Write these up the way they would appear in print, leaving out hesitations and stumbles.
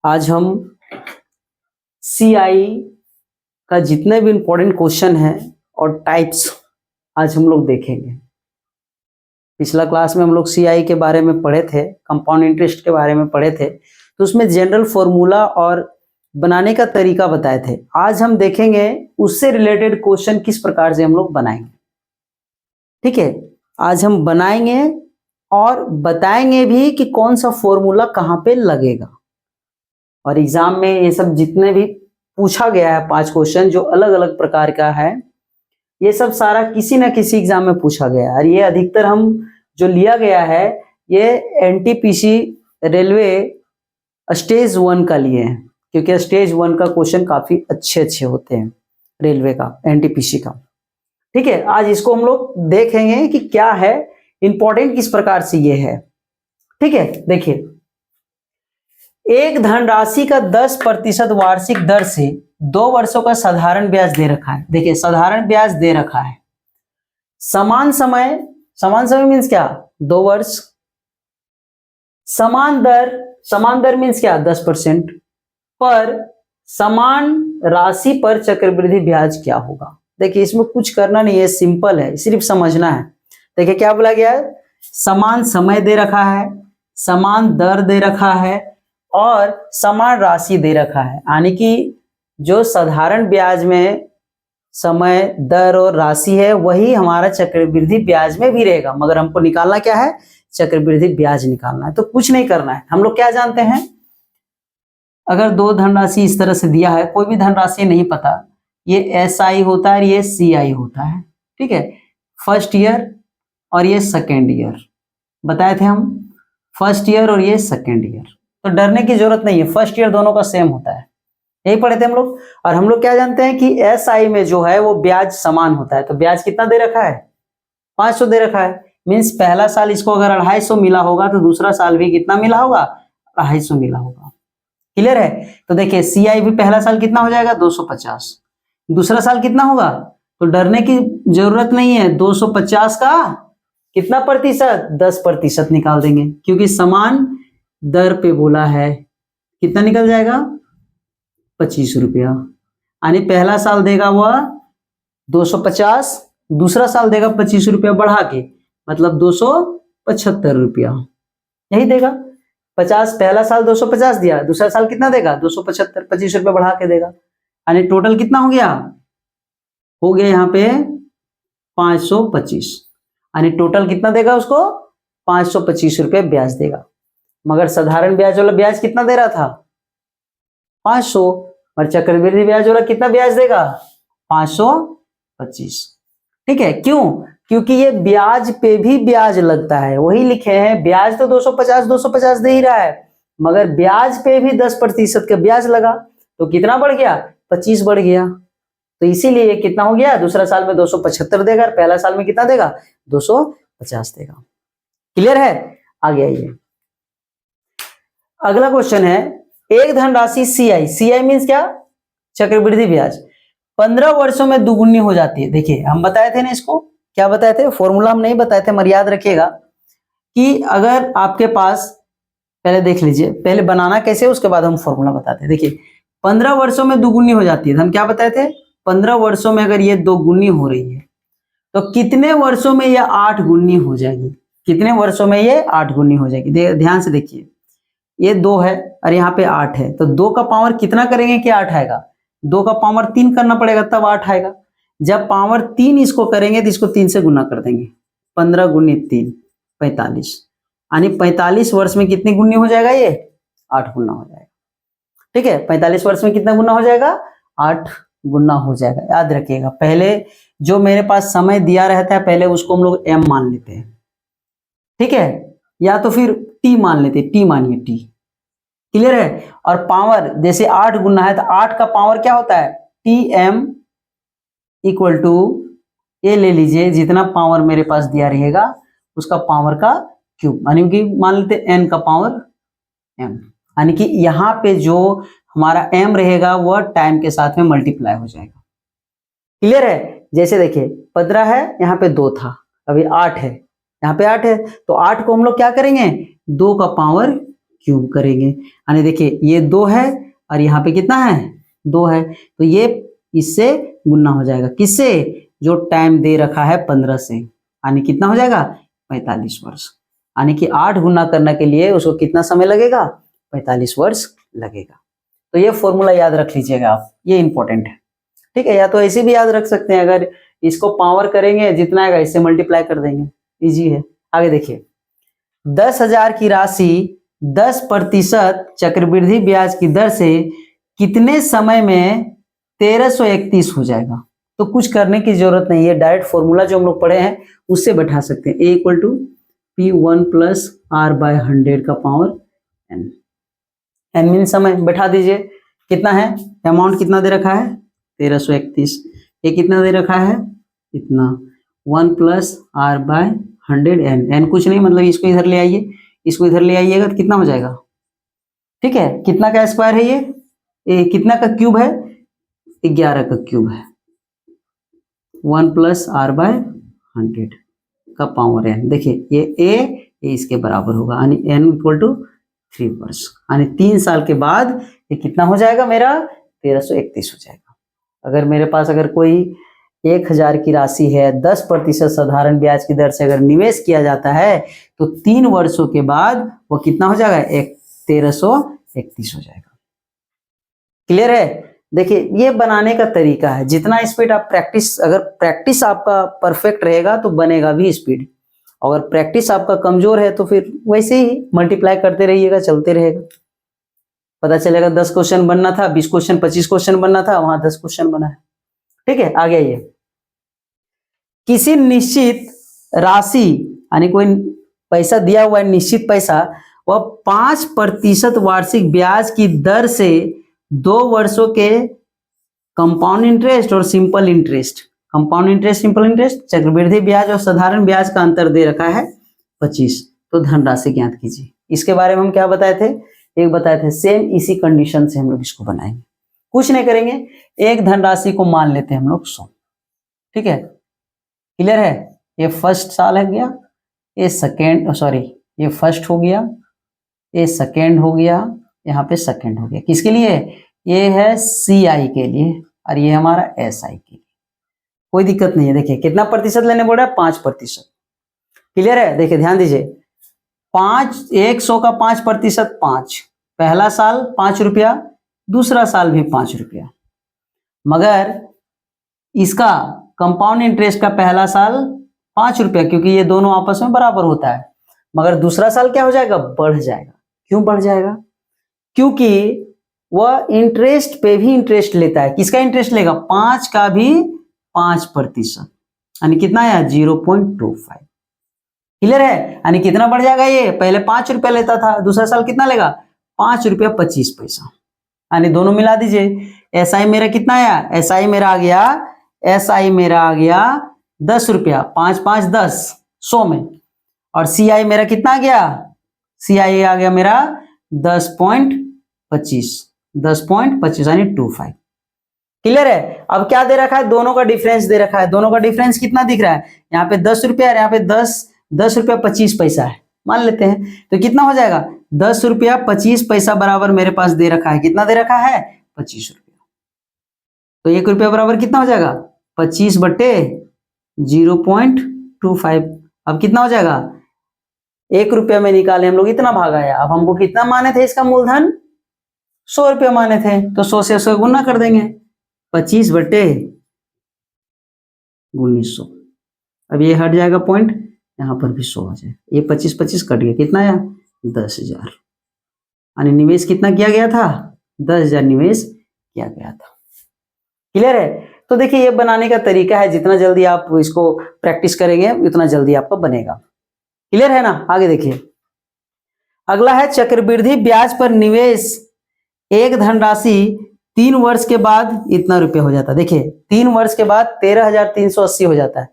आज हम CI का जितने भी इम्पोर्टेंट क्वेश्चन है और टाइप्स आज हम लोग देखेंगे। पिछला क्लास में हम लोग CI के बारे में पढ़े थे, कंपाउंड इंटरेस्ट के बारे में पढ़े थे, तो उसमें जनरल फॉर्मूला और बनाने का तरीका बताए थे। आज हम देखेंगे उससे रिलेटेड क्वेश्चन किस प्रकार से हम लोग बनाएंगे। ठीक है, आज हम बनाएंगे और बताएंगे भी कि कौन सा फॉर्मूला कहाँ पे लगेगा। और एग्जाम में ये सब जितने भी पूछा गया है 5 क्वेश्चन जो अलग अलग प्रकार का है, ये सब सारा किसी ना किसी एग्जाम में पूछा गया है। और ये अधिकतर हम जो लिया गया है ये NTPC रेलवे स्टेज 1 का लिए हैं, क्योंकि स्टेज 1 का क्वेश्चन काफी अच्छे होते हैं रेलवे का, NTPC का। ठीक है, आज इसको हम लोग देखेंगे कि क्या है, इंपॉर्टेंट किस प्रकार से ये है। ठीक है, देखिए, एक धनराशि का 10% वार्षिक दर से 2 वर्षों का साधारण ब्याज दे रखा है। देखिए, साधारण ब्याज दे रखा है। समान समय मीन्स क्या? 2 वर्ष। समान दर मीन्स क्या? 10%। पर समान राशि पर चक्रवृद्धि ब्याज क्या होगा? देखिए, इसमें कुछ करना नहीं है, सिंपल है, सिर्फ समझना है। देखिए क्या बोला गया है, समान समय दे रखा है, समान दर दे रखा है और समान राशि दे रखा है। यानी कि जो साधारण ब्याज में समय, दर और राशि है वही हमारा चक्रवृद्धि ब्याज में भी रहेगा, मगर हमको निकालना क्या है? चक्रवृद्धि ब्याज निकालना है। तो कुछ नहीं करना है, हम लोग क्या जानते हैं, अगर 2 धनराशि इस तरह से दिया है, कोई भी धनराशि नहीं पता, ये SI होता है और ये CI होता है। ठीक है, फर्स्ट ईयर और ये सेकेंड ईयर बताए थे हम, फर्स्ट ईयर और ये सेकेंड ईयर। तो डरने की जरूरत नहीं है, फर्स्ट ईयर दोनों का सेम होता है, यही पढ़े थे हम लोग। और हम लोग क्या जानते हैं कि SI में जो है वो ब्याज समान होता है। तो ब्याज कितना दे रखा है? 500 दे रखा है। मीन्स पहला साल इसको अगर 250 मिला होगा तो दूसरा साल भी कितना मिला होगा? 250 मिला होगा। क्लियर है? तो देखिए, CI भी पहला साल कितना हो जाएगा? 250। दूसरा साल कितना होगा? तो डरने की जरूरत नहीं है, 250 का कितना प्रतिशत? 10% निकाल देंगे, क्योंकि समान दर पे बोला है। कितना निकल जाएगा? 25 रुपया। यानी पहला साल देगा वह 250, दूसरा साल देगा 25 रुपया बढ़ा के, मतलब 275 रुपया, यही देगा। 50 पहला साल 250 दिया, दूसरा साल कितना देगा? 275, 25 रुपया बढ़ा के देगा। यानी टोटल कितना हो गया? हो गया यहाँ पे 525। यानी टोटल कितना देगा उसको? 525 रुपये ब्याज देगा। मगर साधारण ब्याज वाला ब्याज कितना दे रहा था? 500। और चक्रवृद्धि ब्याज वाला कितना ब्याज देगा? 525। ठीक है, क्यों? क्योंकि ये ब्याज पे भी ब्याज लगता है, वही लिखे हैं। ब्याज तो 250 दे ही रहा है, मगर ब्याज पे भी 10% का ब्याज लगा, तो कितना बढ़ गया? 25 बढ़ गया। तो इसीलिए कितना हो गया? दूसरा साल में 275 देगा, पहला साल में कितना देगा? 250 देगा। क्लियर है? आगे आइए, अगला क्वेश्चन है, एक धनराशि CI मीन्स क्या? चक्रवृद्धि ब्याज 15 वर्षों में दुगुनी हो जाती है। देखिए, हम बताए थे ना, इसको क्या बताए थे? फॉर्मूला हम नहीं बताए थे, मगर याद रखिएगा कि अगर आपके पास, पहले देख लीजिए, पहले बनाना कैसे, उसके बाद हम फॉर्मूला बताते हैं। देखिए, 15 वर्षों में दुगुनी हो जाती है, हम क्या बताए थे? 15 वर्षों में अगर ये 2 गुनी हो रही है तो कितने वर्षों में ये 8 गुनी हो जाएगी? कितने वर्षों में ये 8 गुनी हो जाएगी? ध्यान से देखिए, ये 2 है और यहाँ पे 8 है, तो 2 का पावर कितना करेंगे कि 8 आएगा? 2 का पावर 3 करना पड़ेगा, तब 8 आएगा। जब पावर 3 इसको करेंगे तो इसको 3 से गुना कर देंगे, 15 गुनी 3, 45। यानी 45 वर्ष में कितनी गुनी हो जाएगा? ये 8 गुना हो जाएगा। ठीक है, 45 वर्ष में कितना गुना हो जाएगा? 8 गुना हो जाएगा। याद रखिएगा, पहले जो मेरे पास समय दिया रहता है, पहले उसको हम लोग M मान लेते हैं। ठीक है, या तो फिर T मान लेते हैं, T मानिए T। क्लियर है? और पावर जैसे 8 गुना है, तो 8 का पावर क्या होता है? TM इक्वल टू, ये ले लीजिए, जितना पावर मेरे पास दिया रहेगा उसका पावर का क्यूब, यानी कि मान लेते हैं N का पावर M। यानी कि यहाँ पे जो हमारा M रहेगा वह टाइम के साथ में मल्टीप्लाई हो जाएगा। क्लियर है? जैसे देखिए, 15 है, यहाँ पे 2 था, अभी 8 है, यहाँ पे 8 है, तो 8 को हम लोग क्या करेंगे? 2 का पावर क्यूब करेंगे, यानी देखिए ये 2 है और यहाँ पे कितना है 2 है, तो ये इससे गुना हो जाएगा, किससे, जो टाइम दे रखा है 15 से, यानी कितना हो जाएगा 45 वर्ष, यानी कि 8 गुना करने के लिए उसको कितना समय लगेगा 45 वर्ष लगेगा। तो ये फॉर्मूला याद रख लीजिएगा आप, ये इंपॉर्टेंट है, ठीक है। या तो ऐसे भी याद रख सकते हैं, अगर इसको पावर करेंगे जितना आएगा इससे मल्टीप्लाई कर देंगे, इजी है। आगे देखिए 10,000 की राशि 10% चक्रवृद्धि ब्याज की दर से कितने समय में 1331 हो जाएगा। तो कुछ करने की जरूरत नहीं है, डायरेक्ट फॉर्मूला जो हम लोग पढ़े हैं उससे बैठा सकते हैं, A = P1 + R/100 का पावर n। n मीन समय, बैठा दीजिए, कितना है, अमाउंट कितना दे रखा है 1331, ये कितना दे रखा है इतना, 1 + R/100 n, n कुछ नहीं मतलब इसको इधर ले आइए, इसको इधर ले आइएगा तो कितना हो जाएगा, ठीक है। कितना का स्क्वायर है ये कितना का क्यूब है, 11 का क्यूब है, 1 + R/100 का पावर n। देखिए ये इसके बराबर होगा, यानी n = 3 वर्ष, यानी 3 साल के बाद ये कितना हो जाएगा मेरा 1331 हो जाएगा। अगर मेरे पास अगर कोई 1,000 की राशि है, 10% साधारण ब्याज की दर से अगर निवेश किया जाता है तो 3 वर्षों के बाद वो कितना हो जाएगा 1331 हो जाएगा। क्लियर है। देखिए ये बनाने का तरीका है, जितना स्पीड आप प्रैक्टिस, अगर प्रैक्टिस आपका परफेक्ट रहेगा तो बनेगा भी स्पीड, अगर प्रैक्टिस आपका कमजोर है तो फिर वैसे ही मल्टीप्लाई करते रहिएगा, चलते रहेगा, पता चलेगा 10 क्वेश्चन बनना था, 20 क्वेश्चन 25 क्वेश्चन बनना था, वहां 10 क्वेश्चन बना है, ठीक है। आगे आइए, किसी निश्चित राशि यानी कोई पैसा दिया हुआ है, निश्चित पैसा, वह 5% वार्षिक ब्याज की दर से 2 वर्षों के कंपाउंड इंटरेस्ट और simple interest, compound interest simple interest, चक्रवृद्धि ब्याज और साधारण ब्याज का अंतर दे रखा है 25, तो धनराशि ज्ञात कीजिए। इसके बारे में हम क्या बताए थे, एक बताए थे, सेम इसी कंडीशन से हम लोग इसको बनाएंगे, कुछ नहीं करेंगे, एक धनराशि को मान लेते हैं हम लोग 100, ठीक है। क्लियर है, ये फर्स्ट साल है गया, ये सेकेंड, सॉरी ये फर्स्ट हो गया, ये सेकेंड हो गया, यहाँ पे सेकेंड हो गया, किसके लिए, ये है CI के लिए और ये हमारा SI के लिए, कोई दिक्कत नहीं है। देखिए कितना प्रतिशत लेने बोल रहा है 5%, क्लियर है। देखिए ध्यान दीजिए, 100 का 5%, 5, पहला साल 5 रुपया, दूसरा साल भी 5 रुपया, मगर इसका कंपाउंड इंटरेस्ट का पहला साल 5 रुपया, क्योंकि ये दोनों आपस में बराबर होता है, मगर दूसरा साल क्या हो जाएगा, बढ़ जाएगा। क्यों बढ़ जाएगा, क्योंकि वह इंटरेस्ट पे भी इंटरेस्ट लेता है, किसका इंटरेस्ट लेगा, 5 का भी 5%, यानी कितना है 0.25, क्लियर है। यानी कितना बढ़ जाएगा, ये पहले 5 रुपया लेता था, दूसरा साल कितना लेगा 5 रुपया 25 पैसा, यानी दोनों मिला दीजिए। SI मेरा कितना आया, SI मेरा आ गया, SI मेरा आ गया 10 रुपया, 5 5 10, 100 में, और CI मेरा कितना आ गया, CI आ गया मेरा 10.25, 10.25 यानी 25, क्लियर है। अब क्या दे रखा है, दोनों का डिफरेंस दे रखा है, दोनों का डिफरेंस कितना दिख रहा है, यहाँ पे 10 रुपया और यहाँ पे 10 रुपया 25 पैसा है, मान लेते हैं, तो कितना हो जाएगा 10 रुपया 25 पैसा बराबर मेरे पास दे रखा है, कितना दे रखा है 25 रुपया, तो 1 रुपया बराबर कितना हो जाएगा 25/0.25, अब कितना हो जाएगा, 1 रुपया में निकाले हम लोग, इतना भाग आया। अब हमको कितना माने थे, इसका मूलधन 100 रुपया माने थे, तो 100 से 100 गुना कर देंगे, 25/1900, अब ये हट जाएगा पॉइंट, यहाँ पर भी 100 हो जाए, ये 25 25 कट गया, कितना आया 10,000, यानी निवेश कितना किया गया था 10,000 निवेश किया गया था, क्लियर है। तो देखिए ये बनाने का तरीका है, जितना जल्दी आप इसको प्रैक्टिस करेंगे उतना जल्दी आपका बनेगा, क्लियर है ना। आगे देखिए, अगला है चक्रवृद्धि ब्याज पर निवेश, एक धनराशि 3 वर्ष के बाद इतना रुपया हो जाता है। देखिए 3 वर्ष के बाद 13,380 हो जाता है,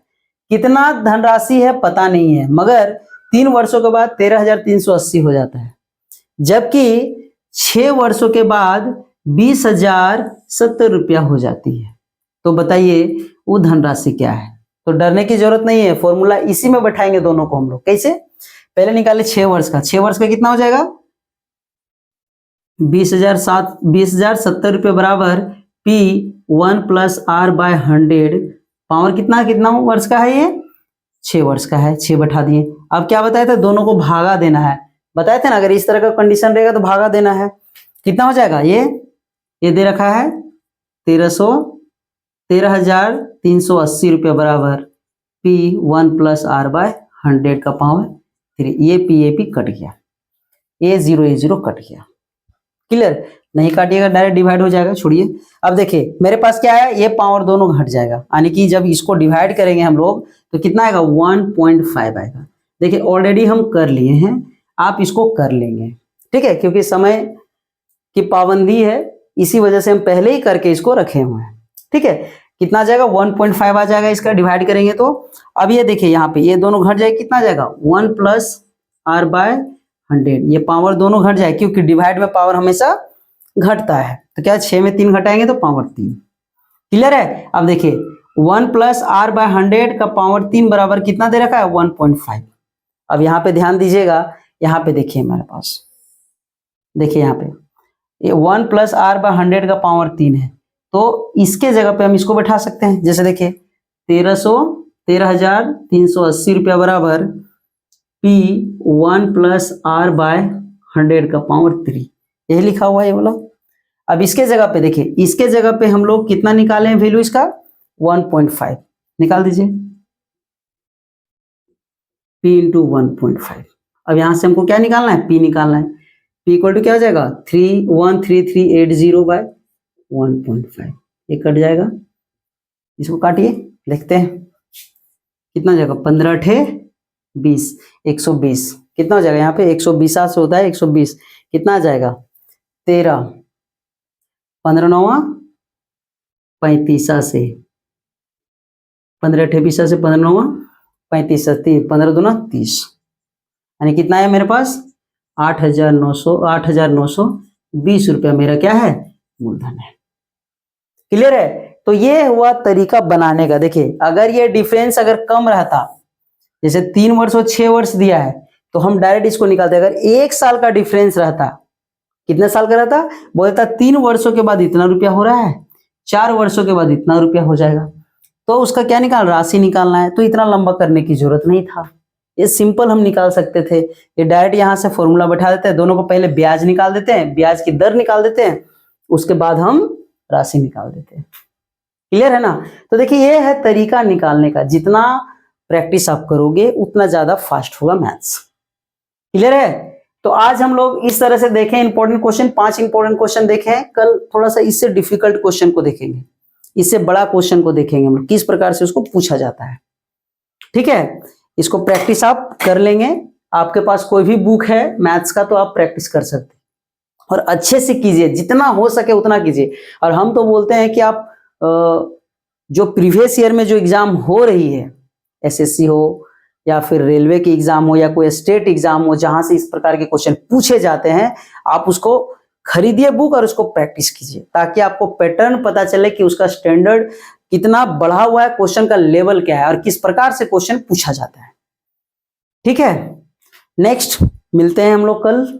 कितना धनराशि है पता नहीं है, मगर 3 वर्षों के बाद 13,380 हो जाता है, जबकि 6 वर्षों के बाद 20,070 रुपया हो जाती है। तो बताइए वो धनराशि क्या है। तो डरने की जरूरत नहीं है, फॉर्मूला इसी में बैठाएंगे दोनों को हम लोग। कैसे, पहले निकाले 6 वर्ष का, 6 वर्ष का कितना हो जाएगा 20,070 रुपये बराबर P1 plus R bye 100। Power कितना वर्ष का है ये? 6 वर्ष का है। 6 बैठा दिए। अब क्या बताया था? दोनों को भागा देना है। बताए थे ना, अगर इस तरह का कंडीशन रहेगा तो भागा देना है। कितना हो जाएगा? ये दे रखा है 13,380 रुपये बराबर P1 प्लस R बाय 100 का पावर 3। ये P कट गया, A0 कट गया। क्लियर? नहीं काटिएगा, डायरेक्ट डिवाइड हो जाएगा, छोड़िए। अब देखिए मेरे पास क्या है, ये पावर दोनों घट जाएगा, यानी कि जब इसको डिवाइड करेंगे हम लोग तो कितना आएगा? 1.5 आएगा। देखिए ऑलरेडी हम कर लिए हैं, आप इसको कर लेंगे, ठीक है, क्योंकि समय की पाबंदी है, इसी वजह से हम पहले ही करके इसको रखे हुए हैं, ठीक है। कितना आ जाएगा? 1.5 आ जाएगा, इसका डिवाइड करेंगे तो। अब ये देखिए यहाँ पे ये दोनों घट जाए, कितना आ जाएगा? 1 प्लस R बाय 100। ये पावर दोनों घट जाए, क्योंकि डिवाइड में पावर हमेशा घटता है। तो क्या 6 में 3 घटाएंगे तो पावर 3। क्लियर है? अब देखिए 1 प्लस R बाय 100 का पावर 3 बराबर कितना दे रखा है? 1.5। अब यहाँ पे ध्यान दीजिएगा, यहाँ पे देखिए मेरे पास, देखिए यहाँ पे ये 1 प्लस R बाय 100 का पावर 3 है, तो इसके जगह पे हम इसको बैठा सकते हैं। जैसे देखिए 13,380 रुपया बराबर P1 प्लस R बाय 100 का पावर 3, यही लिखा हुआ है ये वाला। अब इसके जगह पे देखिए, इसके जगह पे हम लोग कितना निकाले वैल्यू इसका? 1.5 निकाल दीजिए, P इंटू 1.5। अब यहां से हमको क्या निकालना है? P निकालना है। P इक्वल टू क्या हो जाएगा? 313,380 बाय 1.5। ये कट जाएगा, इसको काटिए, देखते हैं कितना जाएगा। 15 × 20, 120। कितना हो जाएगा? यहाँ पे 120 से होता है 120, कितना आ जाएगा? 13, 15 9 35 से 15 × 20 से 15 9 35 15 दूना 30, यानी कितना है मेरे पास? 8,920 रुपया मेरा क्या है? मूलधन है। क्लियर है? तो ये हुआ तरीका बनाने का। देखिए अगर ये डिफरेंस अगर कम रहता, जैसे 3 वर्ष और 6 वर्ष दिया है, तो हम डायरेक्ट इसको निकालते। अगर 1 साल का डिफरेंस रहता, कितने साल का रहता? बोलता 3 वर्षों के बाद इतना रुपया हो रहा है, 4 वर्षों के बाद इतना रुपया हो जाएगा, तो उसका क्या निकाल? राशि निकालना है। तो इतना लंबा करने की जरूरत नहीं था, ये सिंपल हम निकाल सकते थे। ये डायरेक्ट यहाँ से फॉर्मूला बैठा देते हैं, दोनों को पहले ब्याज निकाल देते हैं, ब्याज की दर निकाल देते हैं, उसके बाद हम राशि निकाल देते हैं। क्लियर है ना? तो देखिए ये है तरीका निकालने का। जितना प्रैक्टिस आप करोगे उतना ज्यादा फास्ट होगा मैथ्स। क्लियर है? तो आज हम लोग इस तरह से देखें इंपॉर्टेंट क्वेश्चन, 5 इंपॉर्टेंट क्वेश्चन देखें। कल थोड़ा सा इससे डिफिकल्ट क्वेश्चन को देखेंगे, इससे बड़ा क्वेश्चन को देखेंगे हम लोग, किस प्रकार से उसको पूछा जाता है। ठीक है, इसको प्रैक्टिस आप कर लेंगे। आपके पास कोई भी बुक है मैथ्स का तो आप प्रैक्टिस कर सकते हैं, और अच्छे से कीजिए, जितना हो सके उतना कीजिए। और हम तो बोलते हैं कि आप जो प्रीवियस ईयर में जो एग्जाम हो रही है, एसएससी हो या फिर रेलवे की एग्जाम हो या कोई स्टेट एग्जाम हो, जहां से इस प्रकार के क्वेश्चन पूछे जाते हैं, आप उसको खरीदिए बुक और उसको प्रैक्टिस कीजिए, ताकि आपको पैटर्न पता चले कि उसका स्टैंडर्ड कितना बढ़ा हुआ है, क्वेश्चन का लेवल क्या है और किस प्रकार से क्वेश्चन पूछा जाता है। ठीक है, नेक्स्ट मिलते हैं हम लोग कल।